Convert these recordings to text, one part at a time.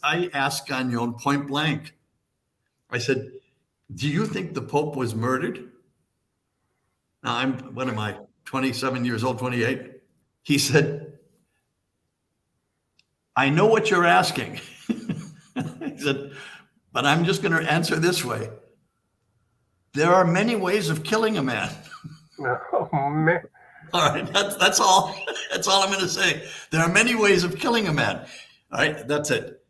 I asked Gagnon point blank. I said, "Do you think the Pope was murdered?" Now what am I, 27 years old, 28? He said, "I know what you're asking." He said, "But I'm just going to answer this way. There are many ways of killing a man." Oh, man. All right, that's all. That's all I'm going to say. There are many ways of killing a man. All right, that's it.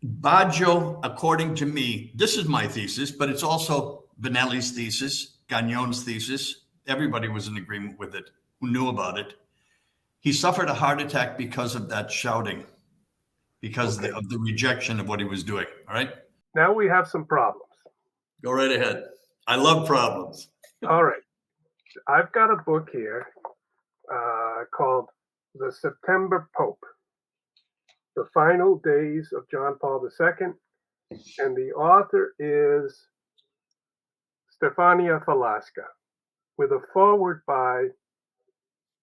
Baggio, according to me, this is my thesis, but it's also Benelli's thesis, Gagnon's thesis. Everybody was in agreement with it who knew about it. He suffered a heart attack because of that shouting, because of the rejection of what he was doing. All right. Now we have some problems. Go right ahead. I love problems. All right. I've got a book here called The September Pope, The Final Days of John Paul II, and the author is Stefania Falasca, with a foreword by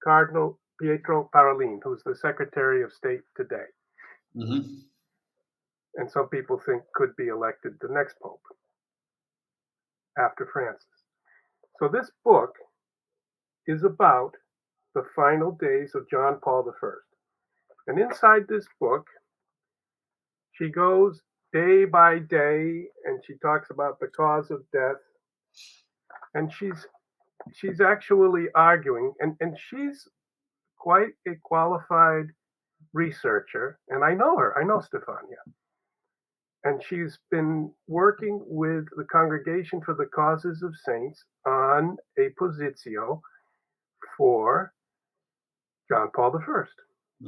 Cardinal Pietro Parolin, who's the Secretary of State today. Mm-hmm. And some people think could be elected the next Pope after Francis. So this book is about the final days of John Paul I. And inside this book, she goes day by day and she talks about the cause of death. And she's actually arguing, and she's quite a qualified researcher. And I know her, I know Stefania. And she's been working with the Congregation for the Causes of Saints on a positio for John Paul I,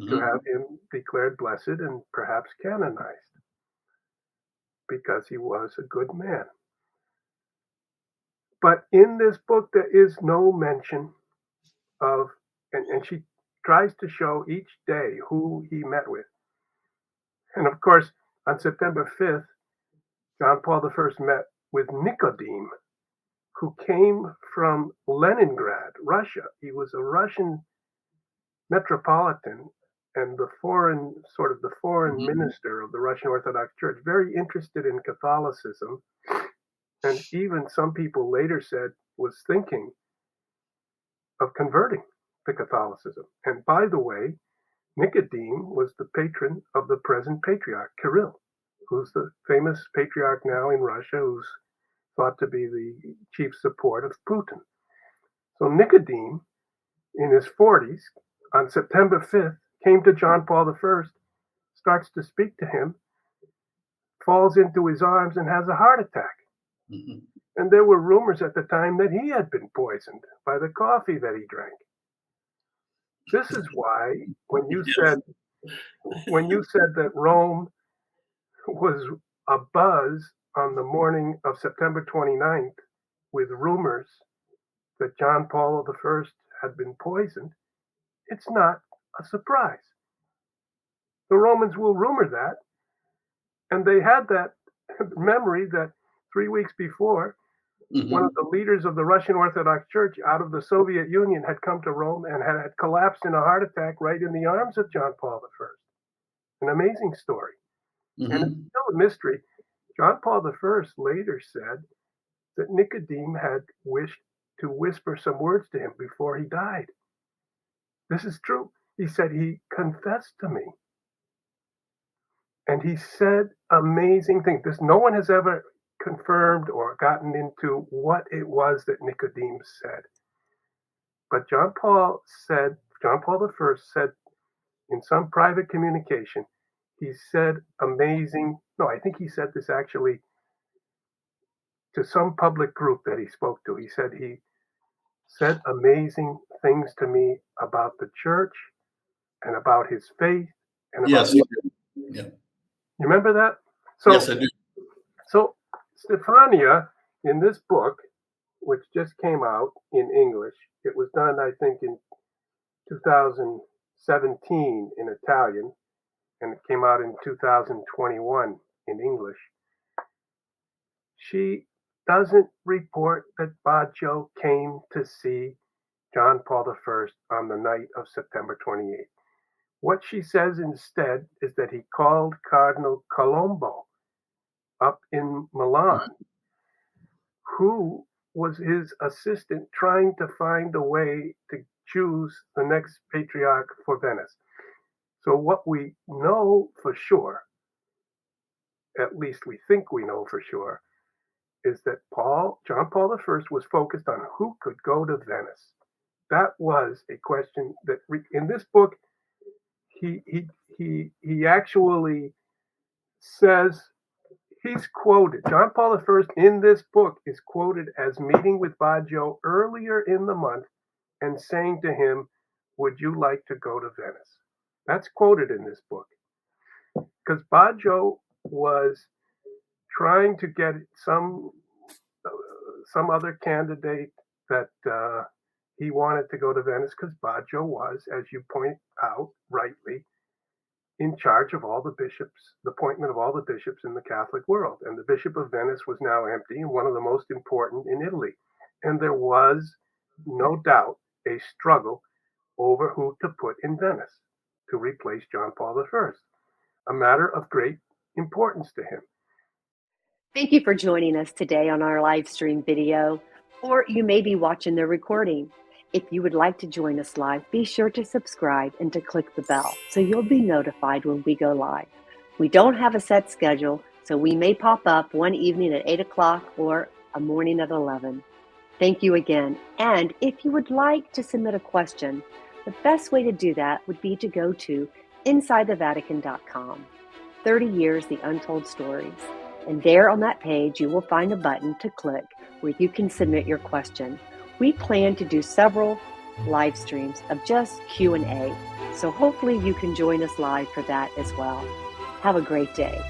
to have him declared blessed and perhaps canonized, because he was a good man. But in this book, there is no mention of, and she tries to show each day who he met with. And of course, on September 5th, John Paul I met with Nicodeme, who came from Leningrad, Russia. He was a Russian metropolitan and the foreign minister of the Russian Orthodox Church, very interested in Catholicism, and even some people later said was thinking of converting to Catholicism. And by the way, Nicodeme was the patron of the present patriarch, Kirill, who's the famous patriarch now in Russia, who's thought to be the chief support of Putin. So Nicodeme, in his 40s, on September 5th, came to John Paul I, starts to speak to him, falls into his arms, and has a heart attack. Mm-hmm. And there were rumors at the time that he had been poisoned by the coffee that he drank. This is why when you said that Rome was abuzz on the morning of September 29th with rumors that John Paul I had been poisoned, it's not a surprise. The Romans will rumor that, and they had that memory that 3 weeks before, one of the leaders of the Russian Orthodox Church out of the Soviet Union had come to Rome and had collapsed in a heart attack right in the arms of John Paul I. An amazing story. Mm-hmm. And it's still a mystery. John Paul I later said that Nicodeme had wished to whisper some words to him before he died. This is true. He said he confessed to me. And he said amazing things. No one has ever confirmed or gotten into what it was that Nicodeme said. But John Paul I said in some private communication, he said I think he said this actually to some public group that he spoke to. He said amazing things to me about the church and about his faith. And yes, you remember that? So, yes, I do. So Stefania, in this book, which just came out in English, it was done, I think, in 2017 in Italian, and it came out in 2021 in English. She doesn't report that Baggio came to see John Paul I on the night of September 28th. What she says instead is that he called Cardinal Colombo up in Milan, who was his assistant trying to find a way to choose the next patriarch for Venice. So what we know for sure, at least we think we know for sure, is that John Paul I was focused on who could go to Venice. That was a question that in this book he actually says, he's quoted, John Paul I in this book is quoted as meeting with Baggio earlier in the month and saying to him, "Would you like to go to Venice?" That's quoted in this book because Baggio was trying to get some other candidate that he wanted to go to Venice because Baggio was, as you point out rightly, in charge of all the bishops, the appointment of all the bishops in the Catholic world. And the Bishop of Venice was now empty and one of the most important in Italy. And there was no doubt a struggle over who to put in Venice to replace John Paul I, a matter of great importance to him. Thank you for joining us today on our live stream video, or you may be watching the recording. If you would like to join us live, be sure to subscribe and to click the bell so you'll be notified when we go live. We don't have a set schedule, so we may pop up one evening at 8 o'clock or a morning at 11. Thank you again. And if you would like to submit a question, the best way to do that would be to go to InsideTheVatican.com. 30 Years, The Untold Stories. And there on that page, you will find a button to click where you can submit your question. We plan to do several live streams of just Q&A, so hopefully you can join us live for that as well. Have a great day.